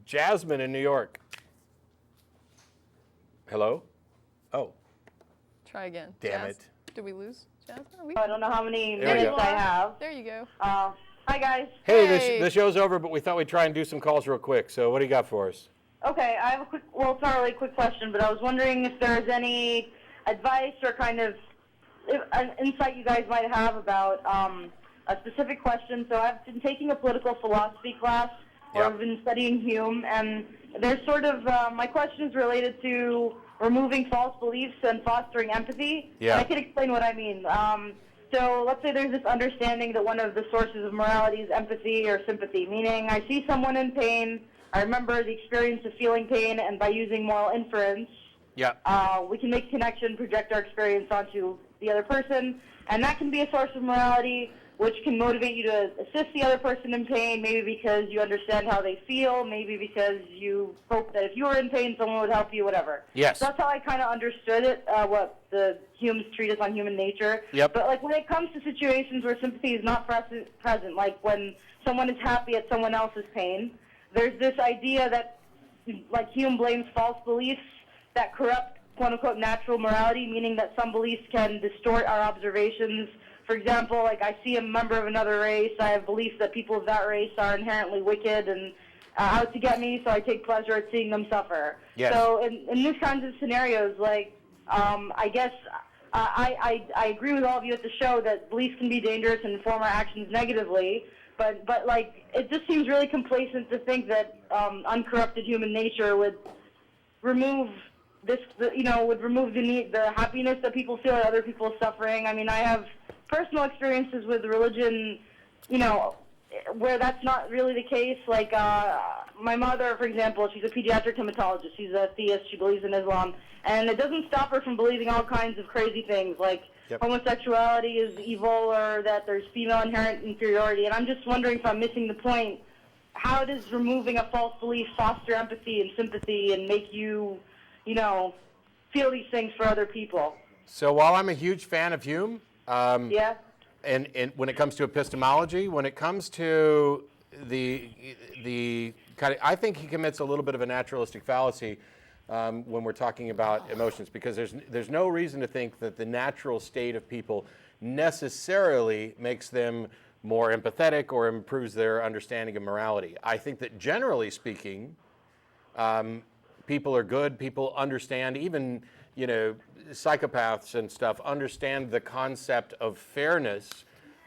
Jasmine in New York. Hello? Oh. Try again. Damn it. Did we lose Jasmine? I don't know how many minutes I have. There you go. Hi, guys. Hey, the show's over, but we thought we'd try and do some calls real quick. So what do you got for us? Okay, I have a quick, well, it's not really a quick question, but I was wondering if there's any advice or kind of an insight you guys might have about a specific question. So I've been taking a political philosophy class, or I've been studying Hume, and there's sort of, my question is related to removing false beliefs and fostering empathy. Yeah. And I can explain what I mean. So let's say there's this understanding that one of the sources of morality is empathy or sympathy, meaning I see someone in pain, I remember the experience of feeling pain, and by using moral inference, we can make a connection, project our experience onto the other person, and that can be a source of morality, which can motivate you to assist the other person in pain, maybe because you understand how they feel, maybe because you hope that if you were in pain, someone would help you, whatever. Yes. So that's how I kind of understood it, what the Hume's treatise on human nature. Yep. But like when it comes to situations where sympathy is not present, like when someone is happy at someone else's pain, there's this idea that, like, Hume blames false beliefs that corrupt, quote-unquote, natural morality, meaning that some beliefs can distort our observations. For example, like, I see a member of another race, I have beliefs that people of that race are inherently wicked and out to get me, so I take pleasure at seeing them suffer. Yes. So in these kinds of scenarios, like, I guess I agree with all of you at the show that beliefs can be dangerous and inform our actions negatively, but like, it just seems really complacent to think that uncorrupted human nature would remove the happiness that people feel at other people's suffering. I mean, I have personal experiences with religion, where that's not really the case. Like, my mother, for example, she's a pediatric hematologist. She's a theist. She believes in Islam. And it doesn't stop her from believing all kinds of crazy things, like homosexuality is evil or that there's female inherent inferiority. And I'm just wondering if I'm missing the point. How does removing a false belief foster empathy and sympathy and make you, feel these things for other people? So while I'm a huge fan of Hume, and when it comes to epistemology, when it comes to the kind of, I think he commits a little bit of a naturalistic fallacy when we're talking about emotions, because there's no reason to think that the natural state of people necessarily makes them more empathetic or improves their understanding of morality. I think that generally speaking, people are good, people understand, even psychopaths and stuff understand the concept of fairness,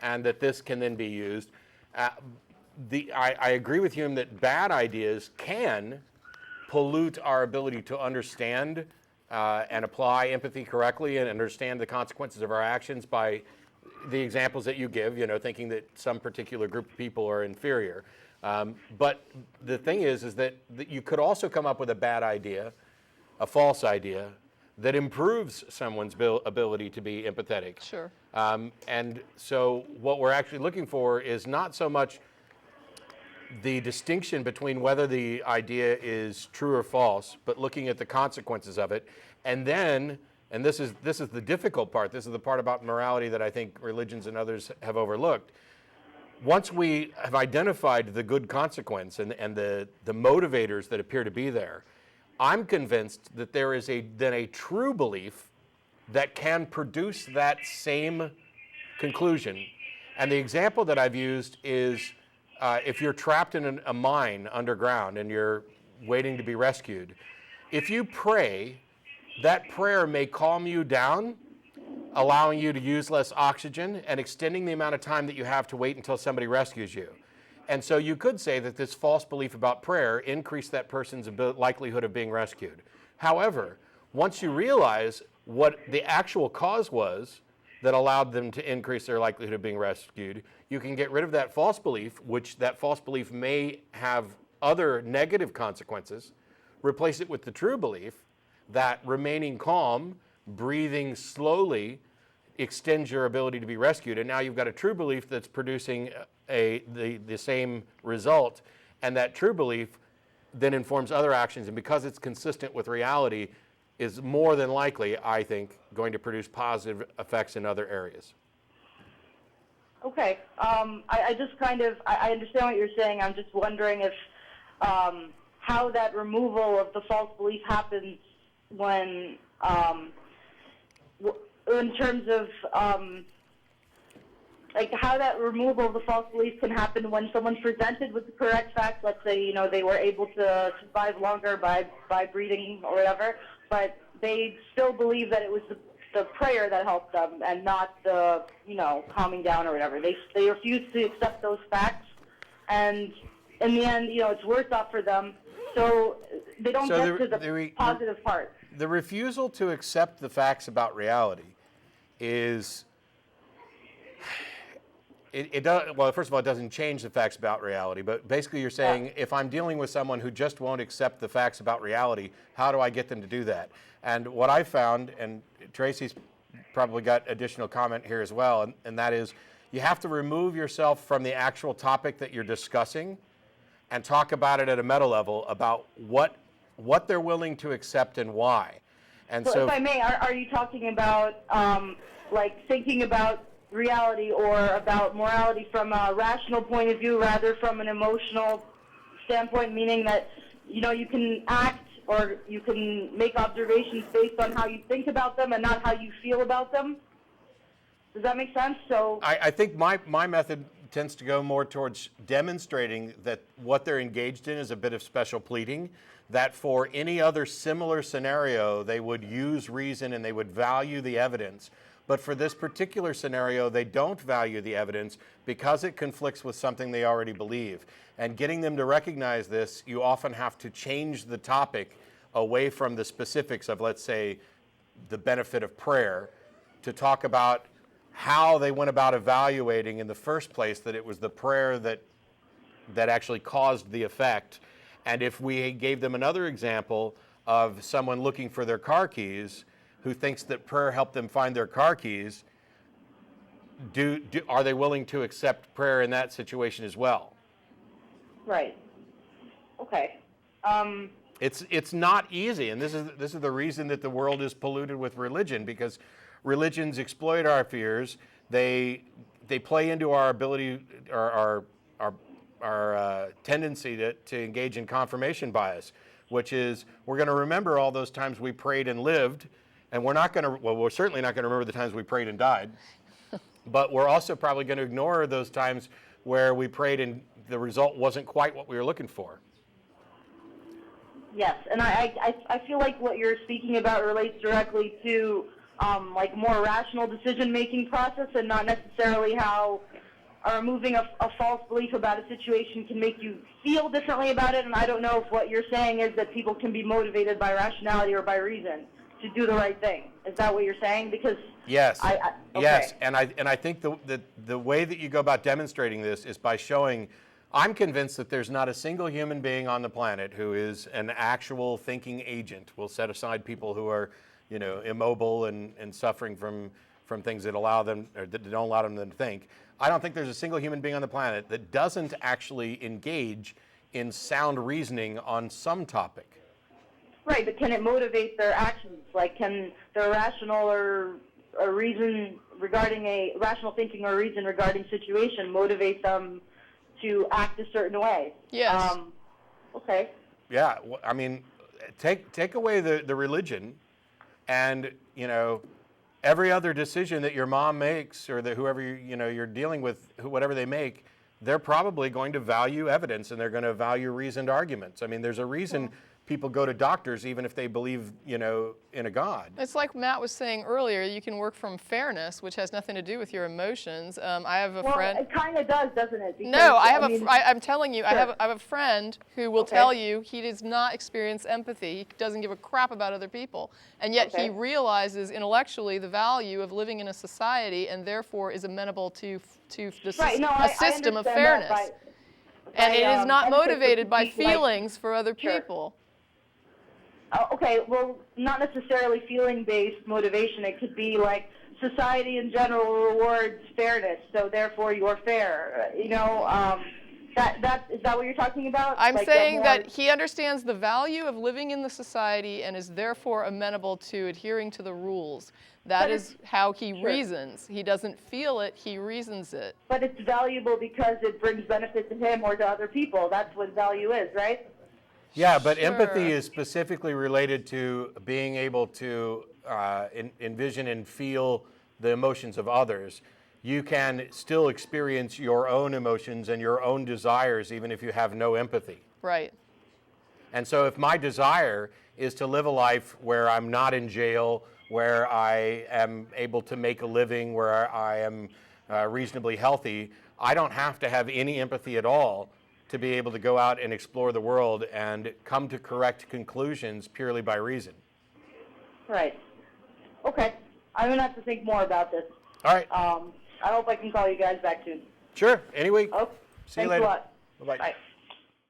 and that this can then be used. I agree with Hume that bad ideas can pollute our ability to understand and apply empathy correctly and understand the consequences of our actions by the examples that you give, thinking that some particular group of people are inferior. But the thing is that you could also come up with a bad idea, a false idea, that improves someone's ability to be empathetic. Sure. And so what we're actually looking for is not so much the distinction between whether the idea is true or false, but looking at the consequences of it. And then, and this is the difficult part, this is the part about morality that I think religions and others have overlooked. Once we have identified the good consequence and the motivators that appear to be there, I'm convinced that there is then a true belief that can produce that same conclusion. And the example that I've used is if you're trapped in a mine underground and you're waiting to be rescued, if you pray, that prayer may calm you down, allowing you to use less oxygen and extending the amount of time that you have to wait until somebody rescues you. And so you could say that this false belief about prayer increased that person's likelihood of being rescued. However, once you realize what the actual cause was that allowed them to increase their likelihood of being rescued, you can get rid of that false belief, which that false belief may have other negative consequences, replace it with the true belief that remaining calm, breathing slowly, extends your ability to be rescued. And now you've got a true belief that's producing the same result. And that true belief then informs other actions. And because it's consistent with reality, is more than likely, I think, going to produce positive effects in other areas. Okay. I just kind of, I understand what you're saying. I'm just wondering if how that removal of the false belief happens when, in terms of, like how that removal of the false belief can happen when someone's presented with the correct facts. Let's say, you know, they were able to survive longer by breeding or whatever, but they still believe that it was the prayer that helped them and not the, you know, calming down or whatever. They refuse to accept those facts, and in the end, you know, it's worse off for them. So they don't get to the positive part. The refusal to accept the facts about reality is, it does, well, first of all, it doesn't change the facts about reality, but basically you're saying, if I'm dealing with someone who just won't accept the facts about reality, how do I get them to do that? And what I found, and Tracie's probably got additional comment here as well, and that is, you have to remove yourself from the actual topic that you're discussing and talk about it at a meta level about what they're willing to accept and why. And so if I may, are you talking about like thinking about reality or about morality from a rational point of view rather from an emotional standpoint, meaning that, you know, you can act or you can make observations based on how you think about them and not how you feel about them? Does that make sense? So I think my method tends to go more towards demonstrating that what they're engaged in is a bit of special pleading, that for any other similar scenario, they would use reason and they would value the evidence. But for this particular scenario, they don't value the evidence because it conflicts with something they already believe. And getting them to recognize this, you often have to change the topic away from the specifics of, let's say, the benefit of prayer, to talk about how they went about evaluating in the first place that it was the prayer that actually caused the effect. And if we gave them another example of someone looking for their car keys who thinks that prayer helped them find their car keys, are they willing to accept prayer in that situation as well? right. Okay. It's not easy, and this is the reason that the world is polluted with religion, because religions exploit our fears. They play into our ability, our tendency to engage in confirmation bias, which is we're going to remember all those times we prayed and lived, and we're certainly not going to remember the times we prayed and died, but we're also probably going to ignore those times where we prayed and the result wasn't quite what we were looking for. Yes, and I feel like what you're speaking about relates directly to like more rational decision-making process, and not necessarily how removing a false belief about a situation can make you feel differently about it. And I don't know if what you're saying is that people can be motivated by rationality or by reason to do the right thing. Is that what you're saying? Because yes, okay. yes, and I think the way that you go about demonstrating this is by showing. I'm convinced that there's not a single human being on the planet who is an actual thinking agent. We'll set aside people who are, you know, immobile and suffering from things that allow them, or that don't allow them to think. I don't think there's a single human being on the planet that doesn't actually engage in sound reasoning on some topic. Right, but can it motivate their actions? Like, can their rational or a reason regarding a rational thinking or reason regarding situation motivate them to act a certain way? Yes. Okay. Yeah, I mean, take away the religion, and you know, every other decision that your mom makes, or that whoever you're dealing with, whatever they make, they're probably going to value evidence, and they're going to value reasoned arguments. I mean, there's a reason people go to doctors even if they believe, you know, in a God. It's like Matt was saying earlier, you can work from fairness, which has nothing to do with your emotions. I have a friend. It kind of does, doesn't it? Because, no, I'm telling you, sure. I have a friend who will tell you he does not experience empathy. He doesn't give a crap about other people. And yet he realizes intellectually the value of living in a society, and therefore is amenable to a system of fairness. And it is not motivated by feelings for other people. Okay, well, not necessarily feeling-based motivation. It could be like society in general rewards fairness, so therefore you're fair. You know, is that what you're talking about? I'm saying that he understands the value of living in the society and is therefore amenable to adhering to the rules. That is how he reasons. He doesn't feel it, he reasons it. But it's valuable because it brings benefit to him or to other people. That's what value is, right? Yeah, but Sure. empathy is specifically related to being able to envision and feel the emotions of others. You can still experience your own emotions and your own desires even if you have no empathy. Right. And so if my desire is to live a life where I'm not in jail, where I am able to make a living, where I am reasonably healthy, I don't have to have any empathy at all to be able to go out and explore the world and come to correct conclusions purely by reason. Right. Okay. I'm going to have to think more about this. All right. I hope I can call you guys back soon. Sure. Anyway, Oh, see you thanks later. a lot. Bye-bye. Bye.